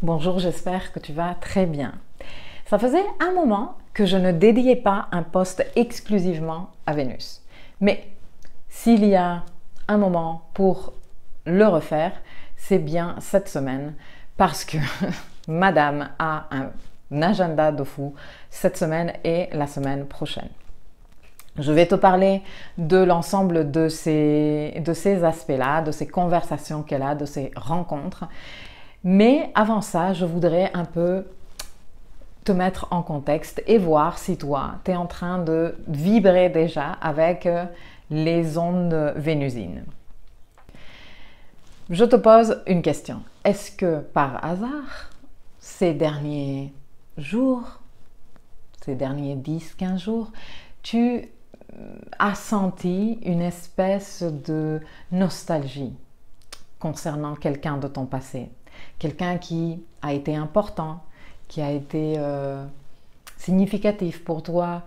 Bonjour, j'espère que tu vas très bien. Ça faisait un moment que je ne dédiais pas un post exclusivement à Vénus. Mais s'il y a un moment pour le refaire, c'est bien cette semaine parce que Madame a un agenda de fou cette semaine et la semaine prochaine. Je vais te parler de l'ensemble de ces aspects-là, de ces conversations qu'elle a, de ces rencontres. Mais avant ça, je voudrais un peu te mettre en contexte et voir si toi, tu es en train de vibrer déjà avec les ondes vénusines. Je te pose une question. Est-ce que par hasard, ces derniers jours, ces derniers 10-15 jours, tu as senti une espèce de nostalgie concernant quelqu'un de ton passé? Quelqu'un qui a été important, qui a été significatif pour toi,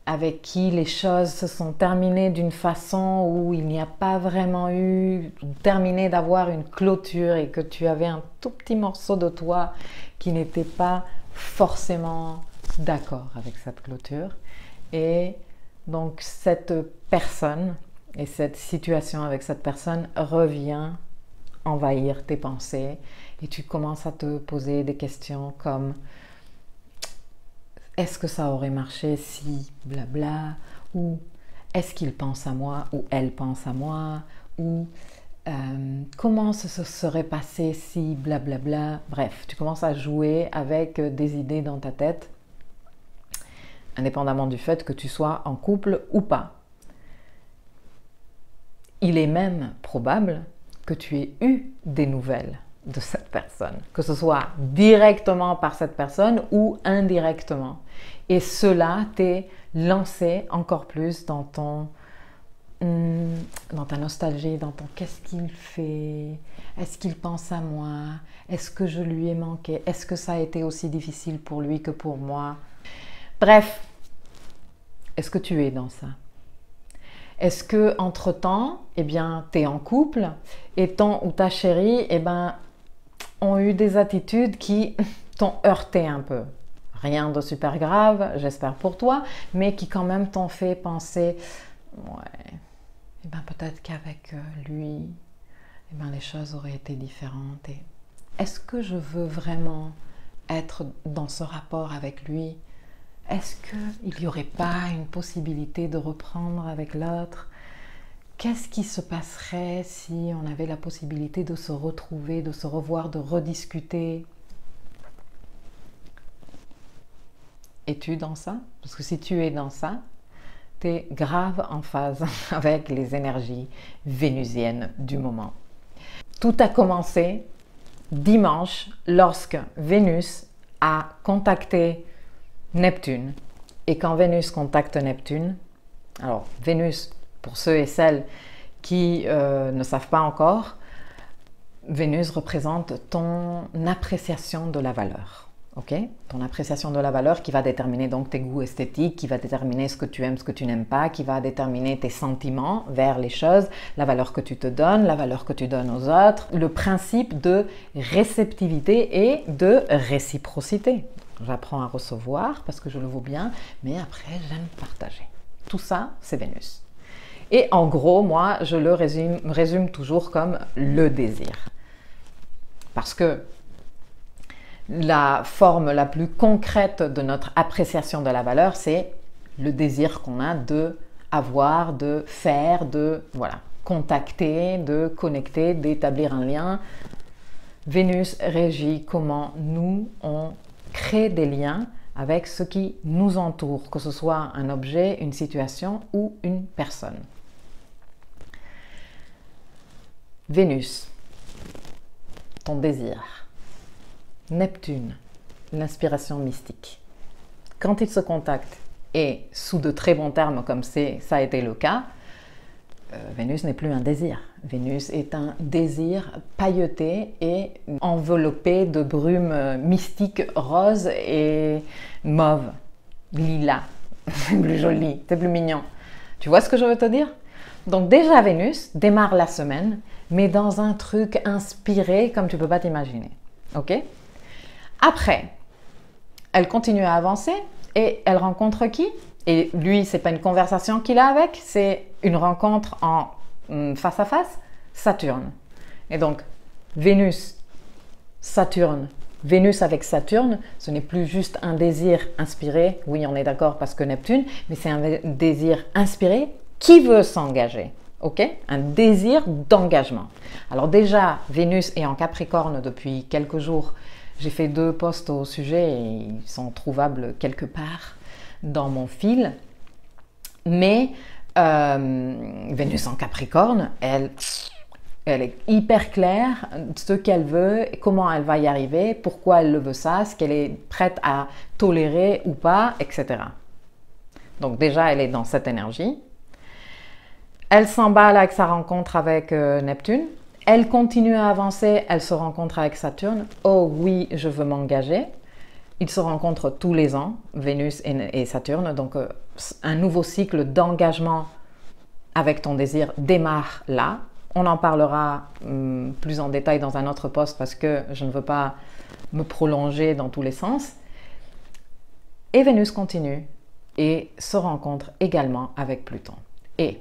avec qui les choses se sont terminées d'une façon où il n'y a pas vraiment eu terminé d'avoir une clôture et que tu avais un tout petit morceau de toi qui n'était pas forcément d'accord avec cette clôture. Et donc cette personne et cette situation avec cette personne revient envahir tes pensées et tu commences à te poser des questions comme est-ce que ça aurait marché si blabla, ou est-ce qu'il pense à moi ou elle pense à moi, ou comment ça se serait passé si blablabla. Bref, tu commences à jouer avec des idées dans ta tête indépendamment du fait que tu sois en couple ou pas. Il est même probable que tu aies eu des nouvelles de cette personne, que ce soit directement par cette personne ou indirectement. Et cela t'est lancé encore plus dans ta nostalgie, dans ton qu'est-ce qu'il fait, est-ce qu'il pense à moi, est-ce que je lui ai manqué, est-ce que ça a été aussi difficile pour lui que pour moi. Bref, est-ce que tu es dans ça? Est-ce que entre-temps, eh bien, tu es en couple et ton ou ta chérie, eh ben, ont eu des attitudes qui t'ont heurté un peu? Rien de super grave, j'espère pour toi, mais qui quand même t'ont fait penser, ouais, eh ben, peut-être qu'avec lui, eh ben, les choses auraient été différentes. Et est-ce que je veux vraiment être dans ce rapport avec lui? Est-ce qu'il n'y aurait pas une possibilité de reprendre avec l'autre? Qu'est-ce qui se passerait si on avait la possibilité de se retrouver, de se revoir, de rediscuter? Es-tu dans ça? Parce que si tu es dans ça, tu es grave en phase avec les énergies vénusiennes du moment. Tout a commencé dimanche lorsque Vénus a contacté Neptune. Et quand Vénus contacte Neptune, alors Vénus, pour ceux et celles qui ne savent pas encore, Vénus représente ton appréciation de la valeur. Ok? Ton appréciation de la valeur qui va déterminer donc tes goûts esthétiques, qui va déterminer ce que tu aimes, ce que tu n'aimes pas, qui va déterminer tes sentiments vers les choses, la valeur que tu te donnes, la valeur que tu donnes aux autres, le principe de réceptivité et de réciprocité. J'apprends à recevoir parce que je le vaux bien, mais après j'aime partager. Tout ça, c'est Vénus. Et en gros, moi, je le résume toujours comme le désir. Parce que la forme la plus concrète de notre appréciation de la valeur, c'est le désir qu'on a de avoir, de faire, de contacter, de connecter, d'établir un lien. Vénus régit comment nous, on crée des liens avec ce qui nous entoure, que ce soit un objet, une situation ou une personne. Vénus, ton désir. Neptune, l'inspiration mystique. Quand ils se contactent, et sous de très bons termes comme ça a été le cas, Vénus n'est plus un désir. Vénus est un désir pailleté et enveloppé de brume mystique rose et mauve, lilas. C'est plus joli, c'est plus mignon. Tu vois ce que je veux te dire? Donc déjà Vénus démarre la semaine, mais dans un truc inspiré comme tu ne peux pas t'imaginer. Ok? Après, elle continue à avancer et elle rencontre qui? Et lui, c'est pas une conversation qu'il a avec, c'est une rencontre en face à face, Saturne. Et donc, Vénus, Saturne, Vénus avec Saturne, ce n'est plus juste un désir inspiré, oui, on est d'accord parce que Neptune, mais c'est un désir inspiré qui veut s'engager. Ok, un désir d'engagement. Alors déjà, Vénus est en Capricorne depuis quelques jours. J'ai fait 2 posts au sujet et ils sont trouvables quelque part dans mon fil. Mais Vénus en Capricorne, elle est hyper claire ce qu'elle veut, comment elle va y arriver, pourquoi elle le veut ça, ce qu'elle est prête à tolérer ou pas, etc. Donc déjà, elle est dans cette énergie. Elle s'emballe avec sa rencontre avec Neptune. Elle continue à avancer, elle se rencontre avec Saturne. Oh oui, je veux m'engager. Ils se rencontrent tous les ans, Vénus et Saturne. Donc un nouveau cycle d'engagement avec ton désir démarre là. On en parlera plus en détail dans un autre post parce que je ne veux pas me prolonger dans tous les sens. Et Vénus continue et se rencontre également avec Pluton. Et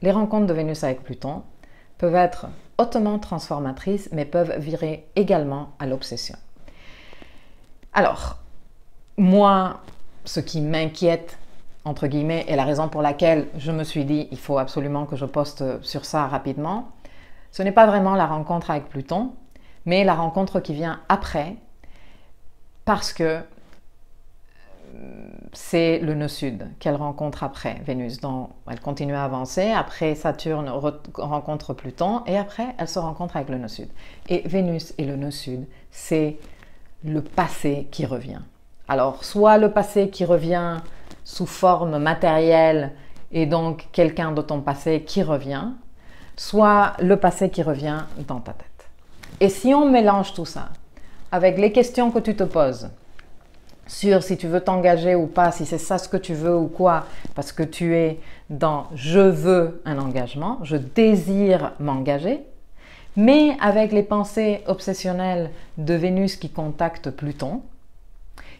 les rencontres de Vénus avec Pluton peuvent être hautement transformatrices, mais peuvent virer également à l'obsession. Alors, moi, ce qui m'inquiète, entre guillemets, et la raison pour laquelle je me suis dit il faut absolument que je poste sur ça rapidement, ce n'est pas vraiment la rencontre avec Pluton, mais la rencontre qui vient après, parce que c'est le nœud sud qu'elle rencontre après Vénus. Donc, elle continue à avancer, après Saturne rencontre Pluton, et après elle se rencontre avec le nœud sud. Et Vénus et le nœud sud, c'est le passé qui revient. Alors, soit le passé qui revient sous forme matérielle, et donc quelqu'un de ton passé qui revient, soit le passé qui revient dans ta tête. Et si on mélange tout ça avec les questions que tu te poses, sur si tu veux t'engager ou pas, si c'est ça ce que tu veux ou quoi, parce que tu es dans « je veux un engagement »,« je désire m'engager », mais avec les pensées obsessionnelles de Vénus qui contacte Pluton,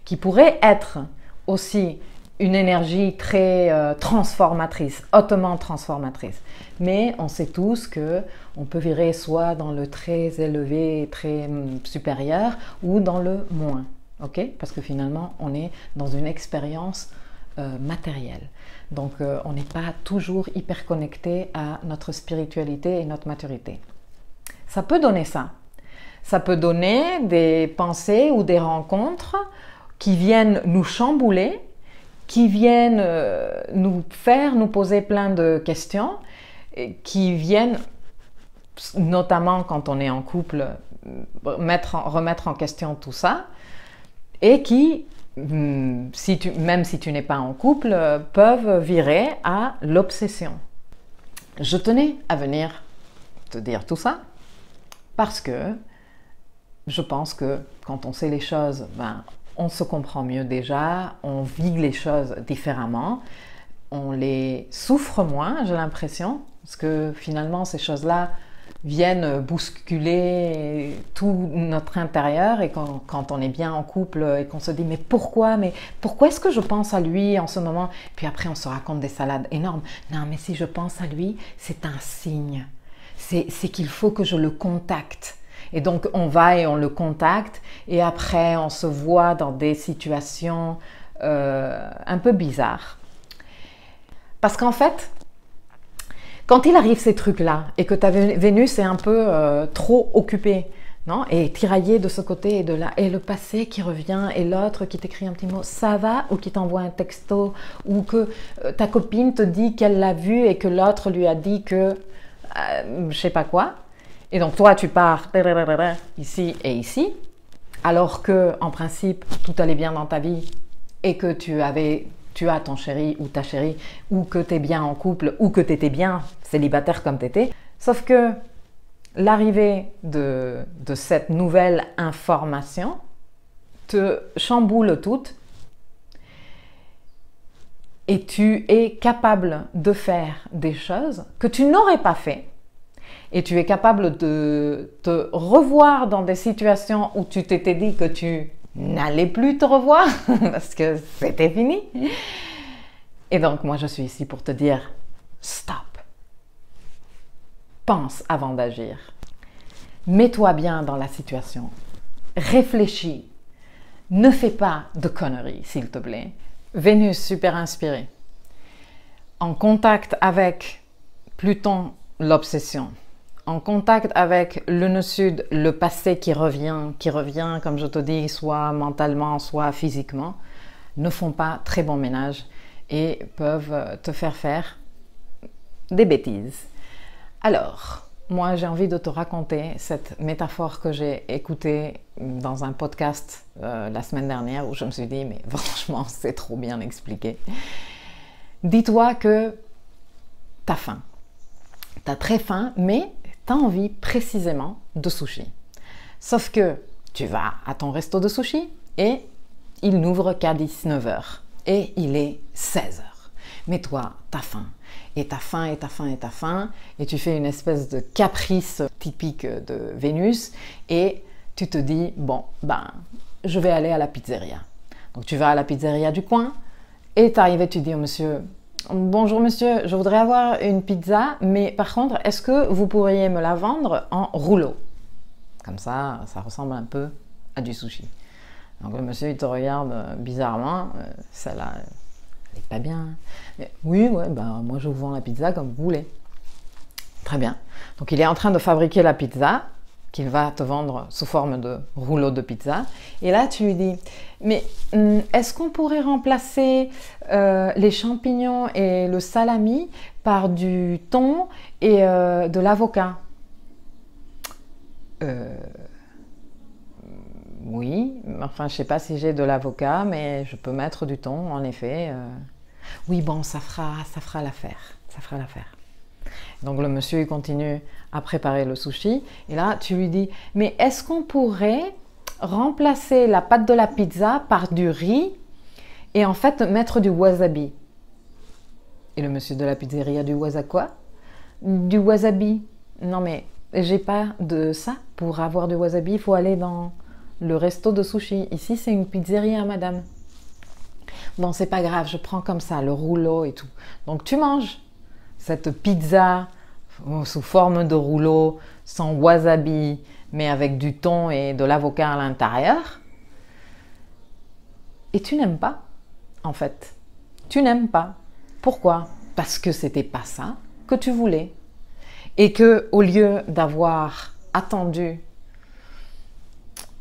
qui pourrait être aussi une énergie très transformatrice, hautement transformatrice. Mais on sait tous qu'on peut virer soit dans le très élevé, très supérieur, ou dans le moins. Okay? Parce que finalement, on est dans une expérience matérielle. Donc, on n'est pas toujours hyper connecté à notre spiritualité et notre maturité. Ça peut donner ça. Ça peut donner des pensées ou des rencontres qui viennent nous chambouler, qui viennent nous poser plein de questions, qui viennent, notamment quand on est en couple, remettre en question tout ça, et qui, même si tu n'es pas en couple, peuvent virer à l'obsession. Je tenais à venir te dire tout ça parce que je pense que quand on sait les choses, on se comprend mieux déjà, on vit les choses différemment, on les souffre moins, j'ai l'impression, parce que finalement ces choses-là viennent bousculer tout notre intérieur, et quand on est bien en couple et qu'on se dit mais pourquoi est-ce que je pense à lui en ce moment, puis après on se raconte des salades énormes. Non, mais si je pense à lui, c'est un signe, c'est qu'il faut que je le contacte. Et donc on va et on le contacte, et après on se voit dans des situations un peu bizarres. Parce qu'en fait, quand il arrive ces trucs-là, et que ta Vénus est un peu trop occupée, non, et tiraillée de ce côté et de là, et le passé qui revient, et l'autre qui t'écrit un petit mot, ça va, ou qui t'envoie un texto, ou que ta copine te dit qu'elle l'a vu et que l'autre lui a dit que je sais pas quoi, et donc toi tu pars ici et ici, alors que en principe tout allait bien dans ta vie et que tu as ton chéri ou ta chérie, ou que tu es bien en couple, ou que tu étais bien célibataire comme tu étais. Sauf que l'arrivée de cette nouvelle information te chamboule toute, et tu es capable de faire des choses que tu n'aurais pas fait. Et tu es capable de te revoir dans des situations où tu t'étais dit que tu n'allait plus te revoir parce que c'était fini. Et donc, moi, je suis ici pour te dire, stop. Pense avant d'agir. Mets-toi bien dans la situation. Réfléchis. Ne fais pas de conneries, s'il te plaît. Vénus, super inspirée. En contact avec Pluton, l'obsession. En contact avec le nœud sud, le passé qui revient, comme je te dis, soit mentalement, soit physiquement, ne font pas très bon ménage et peuvent te faire des bêtises. Alors, moi j'ai envie de te raconter cette métaphore que j'ai écoutée dans un podcast la semaine dernière où je me suis dit, mais franchement, c'est trop bien expliqué. Dis-toi que tu as faim. Tu as très faim, mais tu as envie précisément de sushi. Sauf que tu vas à ton resto de sushi et il n'ouvre qu'à 19h et il est 16h. Mais toi, tu as faim. Et tu as faim, et tu as faim, et tu as faim. Et tu fais une espèce de caprice typique de Vénus et tu te dis, bon, je vais aller à la pizzeria. Donc tu vas à la pizzeria du coin et tu arrives et tu dis au monsieur, bonjour monsieur, je voudrais avoir une pizza, mais par contre, est-ce que vous pourriez me la vendre en rouleau? Comme ça ressemble un peu à du sushi. Donc le monsieur, il te regarde bizarrement, celle-là, elle n'est pas bien. Mais, oui, ouais, moi je vous vends la pizza comme vous voulez. Très bien. Donc il est en train de fabriquer la pizza, qu'il va te vendre sous forme de rouleau de pizza. Et là, tu lui dis, mais est-ce qu'on pourrait remplacer les champignons et le salami par du thon et de l'avocat? Oui, enfin, je ne sais pas si j'ai de l'avocat, mais je peux mettre du thon, en effet. Oui, bon, ça fera l'affaire. Ça fera l'affaire. Donc le monsieur, il continue à préparer le sushi. Et là, tu lui dis, mais est-ce qu'on pourrait remplacer la pâte de la pizza par du riz et en fait mettre du wasabi? Et le monsieur de la pizzeria, du wasabi quoi? Du wasabi. Non mais, j'ai pas de ça. Pour avoir du wasabi, il faut aller dans le resto de sushi. Ici, c'est une pizzeria, madame. Bon, c'est pas grave, je prends comme ça, le rouleau et tout. Donc tu manges cette pizza sous forme de rouleau, sans wasabi, mais avec du thon et de l'avocat à l'intérieur. Et tu n'aimes pas, en fait. Tu n'aimes pas. Pourquoi? Parce que c'était pas ça que tu voulais. Et que, au lieu d'avoir attendu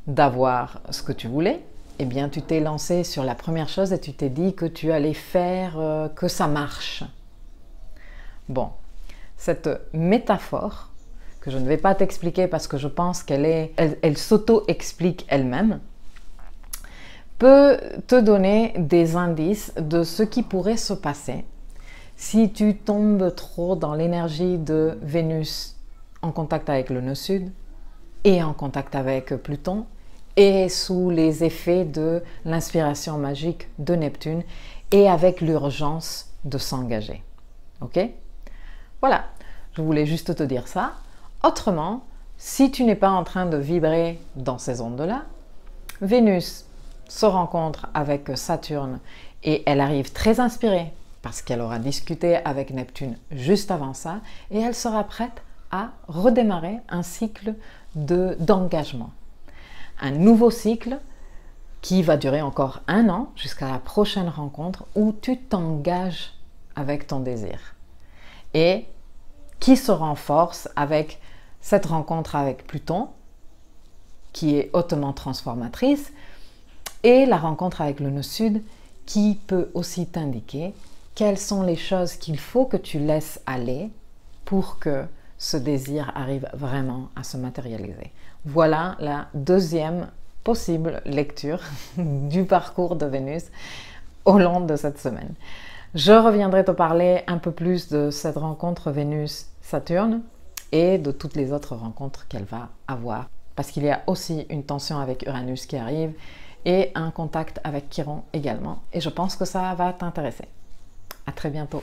d'avoir ce que tu voulais, eh bien, tu t'es lancé sur la première chose et tu t'es dit que tu allais faire que ça marche. Bon, cette métaphore, que je ne vais pas t'expliquer parce que je pense elle s'auto-explique elle-même, peut te donner des indices de ce qui pourrait se passer si tu tombes trop dans l'énergie de Vénus en contact avec le nœud sud et en contact avec Pluton et sous les effets de l'inspiration magique de Neptune et avec l'urgence de s'engager. Ok? Voilà, je voulais juste te dire ça. Autrement, si tu n'es pas en train de vibrer dans ces ondes-là, Vénus se rencontre avec Saturne et elle arrive très inspirée parce qu'elle aura discuté avec Neptune juste avant ça et elle sera prête à redémarrer un cycle d'engagement. Un nouveau cycle qui va durer encore 1 an jusqu'à la prochaine rencontre où tu t'engages avec ton désir et qui se renforce avec cette rencontre avec Pluton qui est hautement transformatrice et la rencontre avec le nœud sud qui peut aussi t'indiquer quelles sont les choses qu'il faut que tu laisses aller pour que ce désir arrive vraiment à se matérialiser. Voilà la deuxième possible lecture du parcours de Vénus au long de cette semaine. Je reviendrai te parler un peu plus de cette rencontre Vénus-Saturne et de toutes les autres rencontres qu'elle va avoir. Parce qu'il y a aussi une tension avec Uranus qui arrive et un contact avec Chiron également. Et je pense que ça va t'intéresser. À très bientôt.